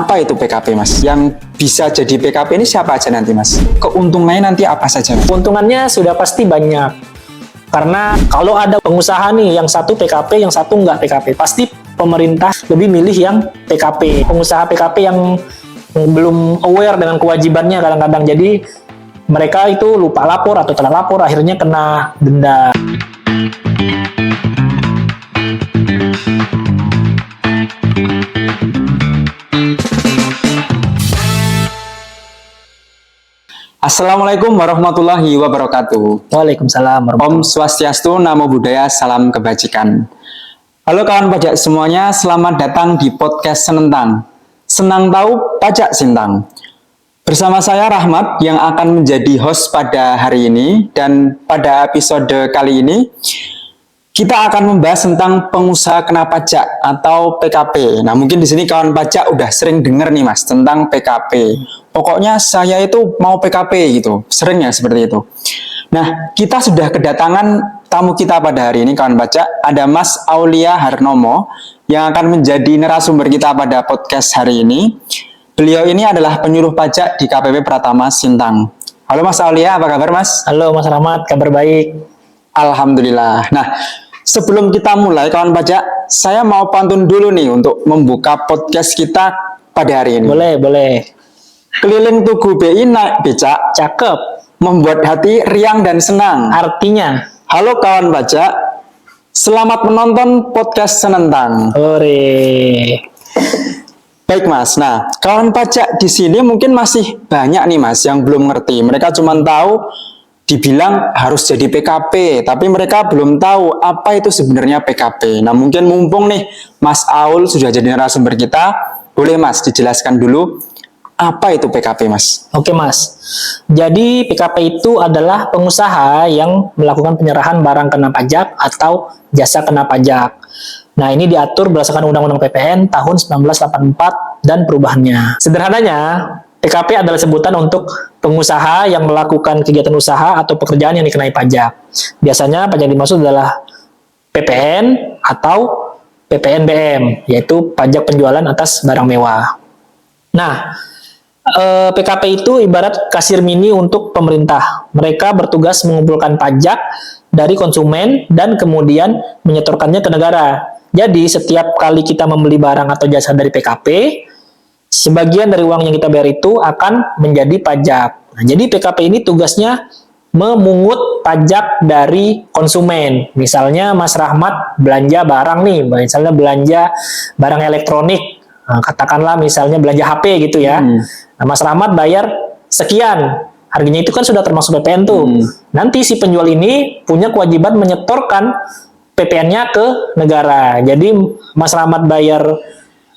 Apa itu PKP, Mas? Yang bisa jadi PKP ini siapa aja nanti, Mas? Keuntungannya nanti apa saja, Mas? Keuntungannya sudah pasti banyak. Karena kalau ada pengusaha nih, yang satu PKP, yang satu nggak PKP, pasti pemerintah lebih milih yang PKP. Pengusaha PKP yang belum aware dengan kewajibannya kadang-kadang. Jadi mereka itu lupa lapor atau telat lapor, akhirnya kena denda. Assalamualaikum warahmatullahi wabarakatuh. Waalaikumsalam Om warahmatullahi Swastiastu, Namo Buddhaya, salam kebajikan. Halo kawan pajak semuanya, selamat datang di podcast Senentang. Senang tahu, pajak sintang. Bersama saya Rahmat yang akan menjadi host pada hari ini, dan pada episode kali ini kita akan membahas tentang pengusaha kena pajak atau PKP. Nah, mungkin di sini kawan pajak udah sering dengar nih Mas tentang PKP. Pokoknya saya itu mau PKP gitu, sering ya seperti itu. Nah, kita sudah kedatangan tamu kita pada hari ini kawan pajak, ada Mas Aulia Harnomo yang akan menjadi narasumber kita pada podcast hari ini. Beliau ini adalah penyuluh pajak di KPP Pratama Sintang. Halo Mas Aulia, apa kabar Mas? Halo Mas Rahmat, kabar baik. Alhamdulillah. Nah, sebelum kita mulai kawan pajak, saya mau pantun dulu nih untuk membuka podcast kita pada hari ini. Boleh. Keliling Tugu BI naik becak, Cakep. membuat hati riang dan senang. Artinya, Halo kawan pajak, selamat menonton podcast Senentang. ore. Baik Mas, nah kawan pajak di sini mungkin masih banyak nih Mas yang belum ngerti. Mereka cuma tahu dibilang harus jadi PKP, tapi mereka belum tahu apa itu sebenarnya PKP. Nah mungkin mumpung nih Mas Aul sudah jadi narasumber kita, boleh Mas dijelaskan dulu apa itu PKP Mas? Oke Mas, jadi PKP itu adalah pengusaha yang melakukan penyerahan barang kena pajak atau jasa kena pajak. Nah ini diatur berdasarkan Undang-Undang PPN tahun 1984 dan perubahannya. Sederhananya, PKP adalah sebutan untuk pengusaha yang melakukan kegiatan usaha atau pekerjaan yang dikenai pajak. Biasanya pajak yang dimaksud adalah PPN atau PPNBM, yaitu pajak penjualan atas barang mewah. Nah, PKP itu ibarat kasir mini untuk pemerintah. Mereka bertugas mengumpulkan pajak dari konsumen dan kemudian menyetorkannya ke negara. Jadi setiap kali kita membeli barang atau jasa dari PKP, sebagian dari uang yang kita bayar itu akan menjadi pajak. Nah, jadi PKP ini tugasnya memungut pajak dari konsumen. Misalnya Mas Rahmat belanja barang nih, misalnya belanja barang elektronik. Nah, katakanlah misalnya belanja HP gitu ya. Nah, Mas Rahmat bayar sekian. Harganya itu kan sudah termasuk PPN tuh. Nanti si penjual ini punya kewajiban menyetorkan PPN-nya ke negara. Jadi Mas Rahmat bayar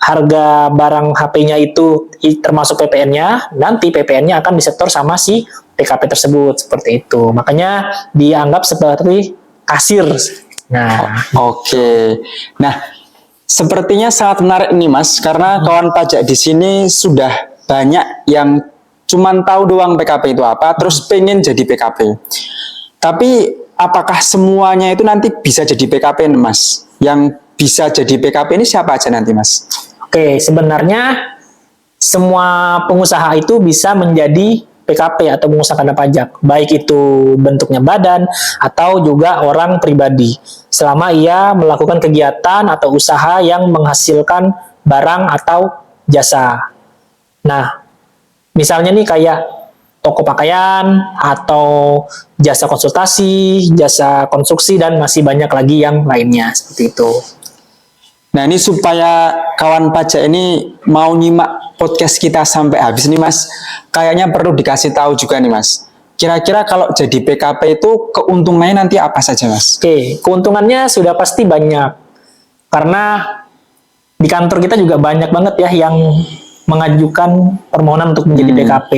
harga barang HP-nya itu termasuk PPN-nya, nanti PPN-nya akan disetor sama si PKP tersebut, seperti itu. Makanya dianggap seperti kasir. Nah, Oke. Nah, sepertinya sangat menarik nih Mas, karena kawan pajak di sini sudah banyak yang cuman tahu doang PKP itu apa, terus pengen jadi PKP. Tapi apakah semuanya itu nanti bisa jadi PKP Mas? Yang bisa jadi PKP ini siapa aja nanti Mas? oke, sebenarnya semua pengusaha itu bisa menjadi PKP atau pengusaha kena pajak, baik itu bentuknya badan atau juga orang pribadi, selama ia melakukan kegiatan atau usaha yang menghasilkan barang atau jasa. Nah, misalnya nih kayak toko pakaian atau jasa konsultasi, jasa konstruksi, dan masih banyak lagi yang lainnya seperti itu. Nah ini supaya kawan pajak ini mau nyimak podcast kita sampai habis nih Mas, kayaknya perlu dikasih tahu juga nih Mas. Kira-kira kalau jadi PKP itu keuntungannya nanti apa saja Mas? Oke, keuntungannya sudah pasti banyak. Karena di kantor kita juga banyak banget ya yang mengajukan permohonan untuk menjadi PKP.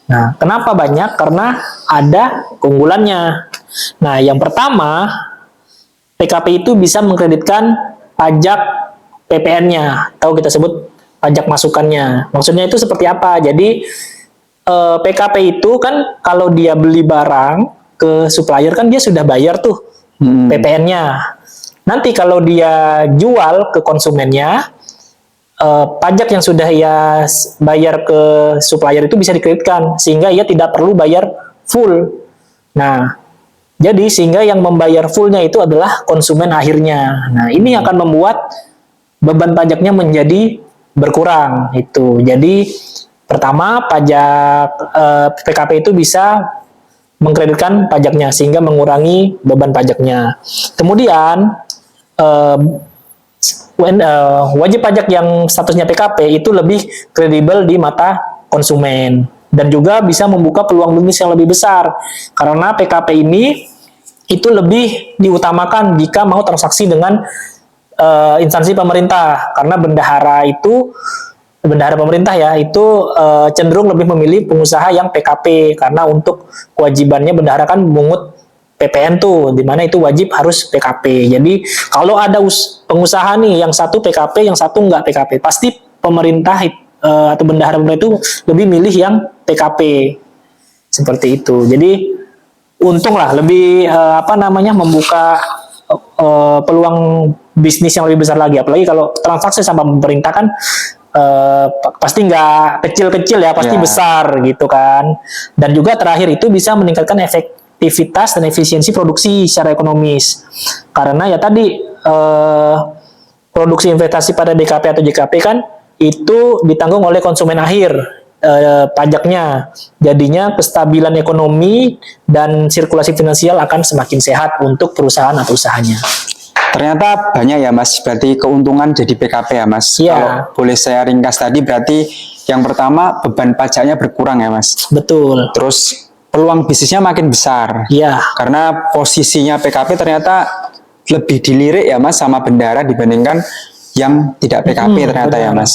Nah, kenapa banyak? Karena ada keunggulannya. Nah, yang pertama, PKP itu bisa mengkreditkan pajak PPN-nya, atau kita sebut pajak masukannya. Maksudnya itu seperti apa? Jadi, PKP itu kan kalau dia beli barang ke supplier kan dia sudah bayar tuh PPN-nya. Nanti kalau dia jual ke konsumennya, pajak yang sudah ia bayar ke supplier itu bisa dikreditkan sehingga ia tidak perlu bayar full. Nah, jadi sehingga yang membayar fullnya itu adalah konsumen akhirnya. Nah, ini akan membuat beban pajaknya menjadi berkurang itu. Jadi pertama pajak PKP itu bisa mengkreditkan pajaknya sehingga mengurangi beban pajaknya. Kemudian wajib pajak yang statusnya PKP itu lebih kredibel di mata konsumen dan juga bisa membuka peluang bisnis yang lebih besar karena PKP ini itu lebih diutamakan jika mau transaksi dengan instansi pemerintah karena bendahara pemerintah ya itu cenderung lebih memilih pengusaha yang PKP karena untuk kewajibannya bendahara kan memungut PPN tuh, di mana itu wajib harus PKP. Jadi kalau ada pengusaha nih yang satu PKP, yang satu enggak PKP, pasti pemerintah atau bendahara pemerintah itu lebih milih yang PKP. Seperti itu. Jadi untung lah lebih membuka peluang bisnis yang lebih besar lagi. Apalagi kalau transaksi sama pemerintah kan pasti nggak kecil-kecil ya, pasti besar gitu kan. Dan juga terakhir itu bisa meningkatkan efektivitas dan efisiensi produksi secara ekonomis. Karena ya tadi produksi investasi pada BKP atau JKP kan itu ditanggung oleh konsumen akhir pajaknya. Jadinya kestabilan ekonomi dan sirkulasi finansial akan semakin sehat untuk perusahaan atau usahanya. Ternyata banyak ya Mas, berarti keuntungan jadi PKP ya Mas. Kalau boleh saya ringkas tadi berarti yang pertama beban pajaknya berkurang ya Mas. Betul. Terus peluang bisnisnya makin besar. Iya. Karena posisinya PKP ternyata lebih dilirik ya Mas sama bendahara dibandingkan yang tidak PKP ternyata ya Mas.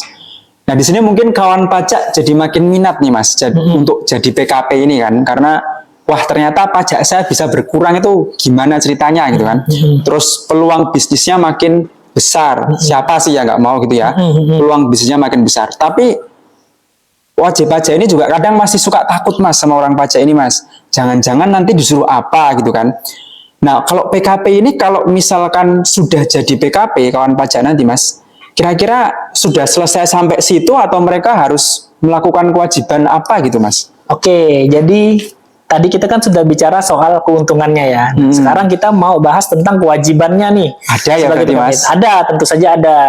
Nah di sini mungkin kawan pajak jadi makin minat nih Mas untuk jadi PKP ini kan, karena wah ternyata pajak saya bisa berkurang itu gimana ceritanya gitu kan. Terus peluang bisnisnya makin besar. Siapa sih yang nggak mau gitu ya? Peluang bisnisnya makin besar. Tapi wajib pajak ini juga kadang masih suka takut Mas sama orang pajak ini Mas. Jangan-jangan nanti disuruh apa gitu kan. Nah kalau PKP ini kalau misalkan sudah jadi PKP kawan pajak nanti Mas, kira-kira sudah selesai sampai situ atau mereka harus melakukan kewajiban apa gitu Mas? Oke, jadi tadi kita kan sudah bicara soal keuntungannya ya. Sekarang kita mau bahas tentang kewajibannya nih. Ada ya berarti Mas? Ada, tentu saja ada.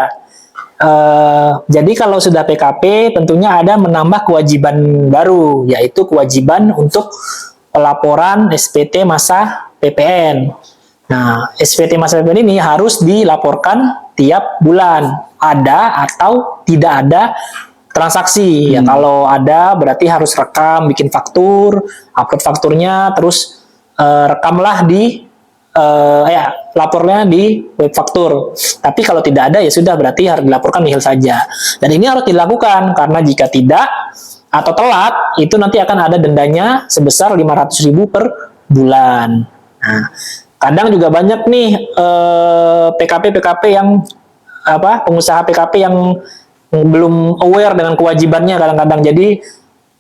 Jadi kalau sudah PKP tentunya ada menambah kewajiban baru, yaitu kewajiban untuk pelaporan SPT masa PPN. Nah, SPT masa PPN ini harus dilaporkan tiap bulan, ada atau tidak ada transaksi. Ya kalau ada berarti harus rekam, bikin faktur, upload fakturnya, terus rekamlah di lapornya di web faktur. Tapi kalau tidak ada ya sudah berarti harus dilaporkan nihil saja. Dan ini harus dilakukan karena jika tidak atau telat itu nanti akan ada dendanya sebesar 500.000 per bulan. Nah, kadang juga banyak nih PKP yang pengusaha PKP yang belum aware dengan kewajibannya kadang-kadang. Jadi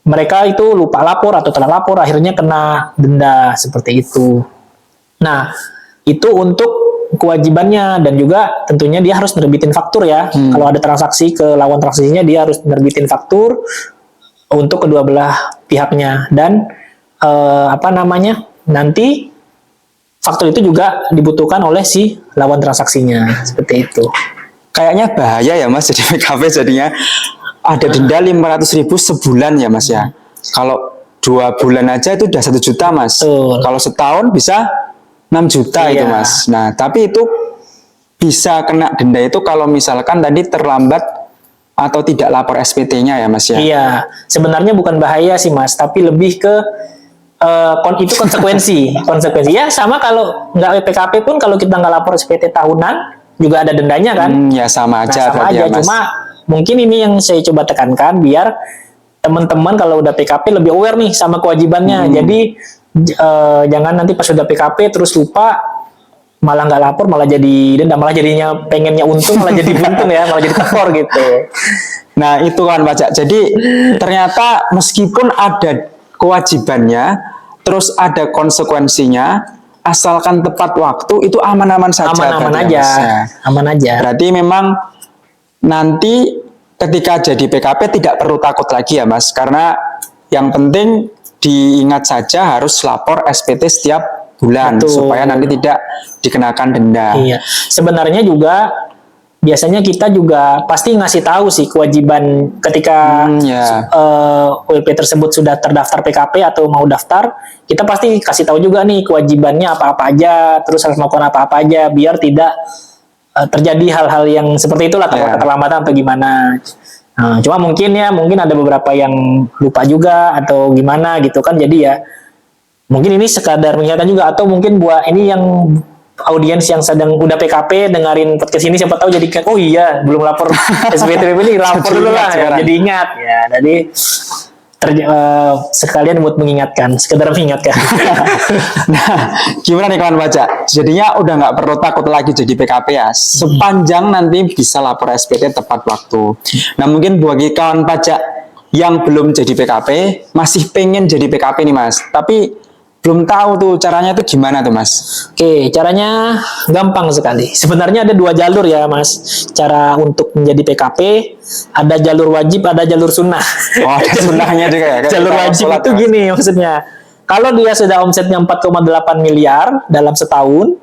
mereka itu lupa lapor atau telat lapor akhirnya kena denda seperti itu. Nah, itu untuk kewajibannya dan juga tentunya dia harus nerbitin faktur ya. Kalau ada transaksi ke lawan transaksinya dia harus nerbitin faktur untuk kedua belah pihaknya dan nanti faktur itu juga dibutuhkan oleh si lawan transaksinya seperti itu. Kayaknya bahaya ya Mas jadi PKP jadinya ada denda 500.000 sebulan ya Mas ya. Kalau 2 bulan aja itu udah 1 juta Mas. Kalau setahun bisa 6 juta itu Mas. Nah tapi itu bisa kena denda itu kalau misalkan tadi terlambat atau tidak lapor SPT-nya ya Mas ya. Iya, sebenarnya bukan bahaya sih Mas, tapi lebih ke itu konsekuensi. Ya sama kalau nggak PKP pun kalau kita nggak lapor SPT tahunan juga ada dendanya kan. Ya sama aja. Sama aja, ya, Mas. cuma mungkin ini yang saya coba tekankan biar teman-teman kalau udah PKP lebih aware nih sama kewajibannya. Jadi jangan nanti pas sudah PKP terus lupa malah nggak lapor malah jadi denda, malah jadinya pengennya untung malah jadi buntung ya, malah jadi tekor gitu. Nah itu kan pajak. Jadi ternyata meskipun ada kewajibannya, terus ada konsekuensinya, asalkan tepat waktu itu aman-aman saja. Aman-aman aja, ya. Aman aja. Berarti memang nanti ketika jadi PKP tidak perlu takut lagi ya Mas, karena yang penting diingat saja harus lapor SPT setiap bulan. Betul. Supaya nanti tidak dikenakan denda. Iya, sebenarnya juga biasanya kita juga pasti ngasih tahu sih kewajiban ketika Ya. WP tersebut sudah terdaftar PKP atau mau daftar, kita pasti kasih tahu juga nih kewajibannya apa-apa aja, terus harus melakukan apa-apa aja biar tidak terjadi hal-hal yang seperti itulah, Ya. keterlambatan atau gimana. Nah, cuma mungkin ada beberapa yang lupa juga atau gimana gitu kan, jadi ya mungkin ini sekadar mengingatkan juga, atau mungkin buat ini yang audiens yang sedang udah PKP dengerin podcast ini, siapa tahu jadi kayak, oh iya belum lapor SPT ini, lapor Jadi dulu ingat lah ya, sekarang. jadi ingat ya. Jadi sekalian buat mengingatkan, sekedar mengingatkan. Nah, gimana nih kawan pajak? Jadinya udah nggak perlu takut lagi jadi PKP ya, sepanjang nanti bisa lapor SPT tepat waktu. Nah, mungkin bagi kawan pajak yang belum jadi PKP, masih pengen jadi PKP nih Mas, tapi belum tahu tuh caranya tuh gimana tuh Mas? Oke, caranya gampang sekali. Sebenarnya ada 2 jalur ya Mas, cara untuk menjadi PKP. Ada jalur wajib, ada jalur sunnah. Oh, ada sunnahnya juga ya? Kayak Jalur kita wajib sholat, itu Mas. gini maksudnya. Kalau dia sudah omsetnya 4,8 miliar dalam setahun,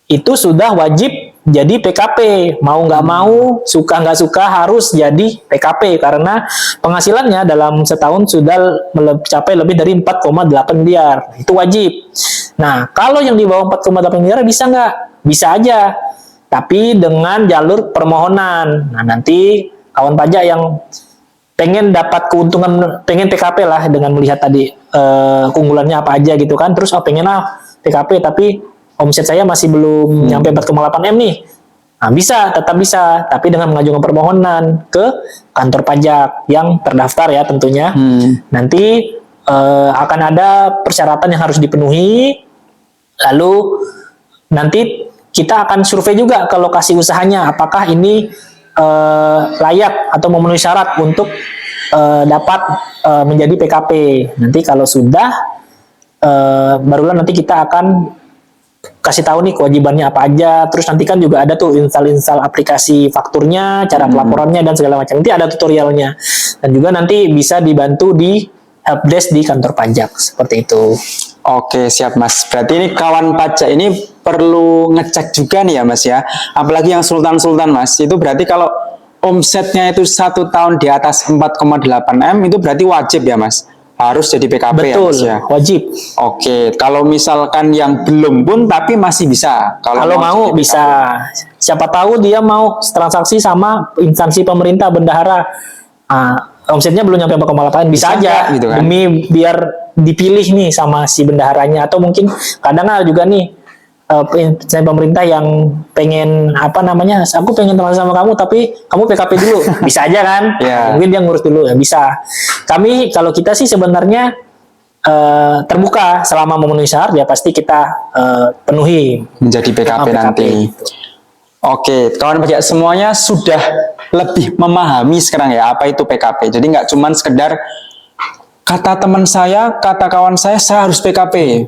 itu sudah wajib jadi PKP. Mau nggak mau, suka nggak suka harus jadi PKP. Karena penghasilannya dalam setahun sudah mencapai lebih dari 4,8 miliar. Itu wajib. Nah, kalau yang di bawah 4,8 miliar bisa nggak? Bisa aja. Tapi dengan jalur permohonan. Nah, nanti kawan pajak yang pengen dapat keuntungan, pengen PKP lah dengan melihat tadi keunggulannya apa aja gitu kan, terus pengen PKP tapi omset saya masih belum nyampe 4,8 M nih. Nah, tetap bisa, tapi dengan mengajukan permohonan ke kantor pajak yang terdaftar ya tentunya. Nanti akan ada persyaratan yang harus dipenuhi, lalu nanti kita akan survei juga ke lokasi usahanya, apakah ini layak atau memenuhi syarat untuk dapat menjadi PKP. Nanti kalau sudah, barulah nanti kita akan kasih tahu nih kewajibannya apa aja. Terus nanti kan juga ada tuh install aplikasi fakturnya, cara pelaporannya dan segala macam. Nanti ada tutorialnya. Dan juga nanti bisa dibantu di helpdesk di kantor pajak seperti itu. Oke, siap Mas. Berarti ini kawan pajak ini perlu ngecek juga nih ya Mas ya. Apalagi yang sultan-sultan Mas. Itu berarti kalau omsetnya itu 1 tahun di atas 4,8 M itu berarti wajib ya Mas. Harus jadi PKP Betul, ya Mas ya. wajib. Oke, kalau misalkan yang belum pun tapi masih bisa. Kalau mau jadi PKP. bisa. Siapa tahu dia mau transaksi sama instansi pemerintah bendahara. Omsetnya belum nyampe 4,8, bisa aja gitu kan. demi biar dipilih nih sama si bendaharanya, atau mungkin kadang juga nih pemerintah yang pengen aku pengen teman sama kamu tapi kamu PKP dulu, bisa aja kan. Yeah. Mungkin dia ngurus dulu ya, bisa. Kalau kita sih sebenarnya terbuka, selama memenuhi syarat ya pasti kita penuhi menjadi PKP nanti. Oke, kawan pajak semuanya sudah lebih memahami sekarang ya apa itu PKP. Jadi nggak cuman sekedar kata teman saya, kata kawan saya harus PKP.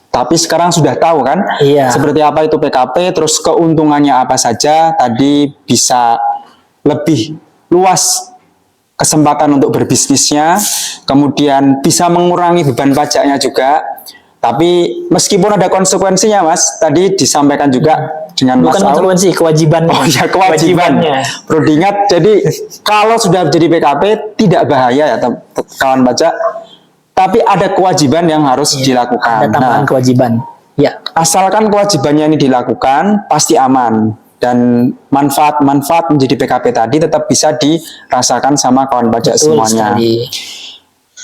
Tapi sekarang sudah tahu kan, Iya. seperti apa itu PKP, terus keuntungannya apa saja. Tadi bisa lebih luas kesempatan untuk berbisnisnya, kemudian bisa mengurangi beban pajaknya juga. Tapi meskipun ada konsekuensinya Mas, tadi disampaikan juga dengan Mas Bukan Aul. konsekuensi, kewajiban. Oh ya, kewajibannya. Perlu diingat, jadi kalau sudah jadi PKP tidak bahaya ya kawan pajak, tapi ada kewajiban yang harus dilakukan. Ada tambahan kewajiban. Ya. Asalkan kewajibannya ini dilakukan, pasti aman. Dan manfaat-manfaat menjadi PKP tadi tetap bisa dirasakan sama kawan pajak Betul semuanya. sekali.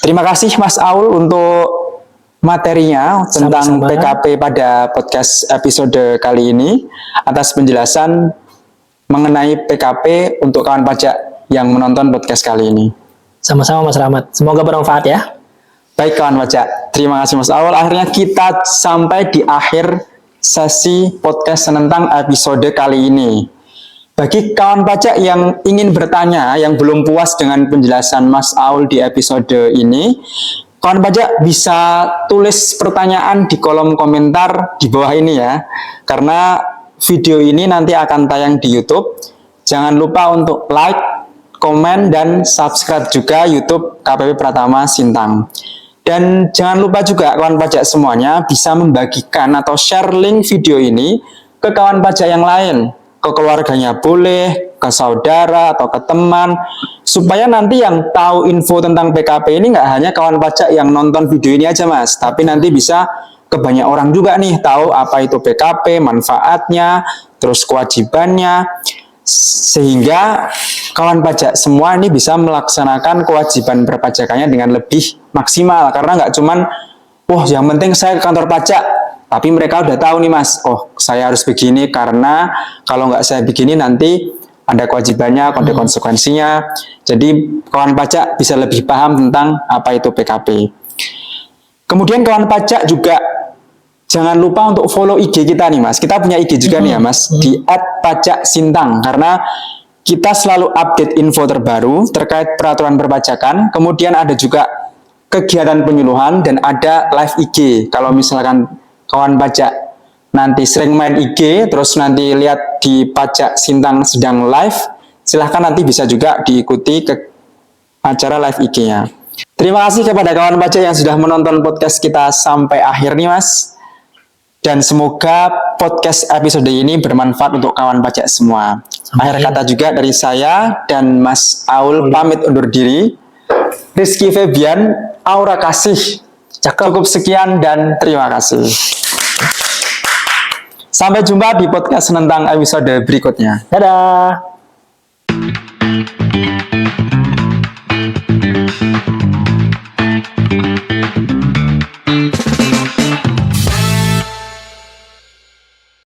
Terima kasih Mas Aul untuk materinya tentang Sama-sama. PKP pada podcast episode kali ini, atas penjelasan mengenai PKP untuk kawan pajak yang menonton podcast kali ini. Sama-sama Mas Rahmat. Semoga bermanfaat ya. Baik kawan pajak, terima kasih Mas Aul. Akhirnya kita sampai di akhir sesi podcast Senentang episode kali ini. Bagi kawan pajak yang ingin bertanya, yang belum puas dengan penjelasan Mas Aul di episode ini, kawan pajak bisa tulis pertanyaan di kolom komentar di bawah ini ya. Karena video ini nanti akan tayang di YouTube. Jangan lupa untuk like, komen, dan subscribe juga YouTube KPP Pratama Sintang. Dan jangan lupa juga kawan pajak semuanya bisa membagikan atau share link video ini ke kawan pajak yang lain, ke keluarganya boleh, ke saudara atau ke teman, supaya nanti yang tahu info tentang PKP ini nggak hanya kawan pajak yang nonton video ini aja mas, tapi nanti bisa ke banyak orang juga nih tahu apa itu PKP, manfaatnya, terus kewajibannya, sehingga kawan pajak semua ini bisa melaksanakan kewajiban perpajakannya dengan lebih maksimal. Karena nggak cuman, wah yang penting saya ke kantor pajak, tapi mereka udah tahu nih mas, oh saya harus begini karena kalau nggak saya begini nanti ada kewajibannya, ada konsekuensinya. Jadi kawan pajak bisa lebih paham tentang apa itu PKP. Kemudian kawan pajak juga jangan lupa untuk follow IG kita nih mas. Kita punya IG juga nih ya mas, di @pajaksintang, karena kita selalu update info terbaru terkait peraturan perpajakan. Kemudian ada juga kegiatan penyuluhan dan ada live IG. Kalau misalkan kawan pajak nanti sering main IG, terus nanti lihat di Pajak Sintang sedang live, silahkan nanti bisa juga diikuti ke acara live IG-nya. Terima kasih kepada kawan pajak yang sudah menonton podcast kita sampai akhir nih mas. Dan semoga podcast episode ini bermanfaat untuk kawan pajak semua. Akhir kata juga dari saya dan Mas Aul pamit undur diri. Rizky Febian, Aura Kasih. Cukup sekian dan terima kasih. Sampai jumpa di podcast tentang episode berikutnya. Dadah.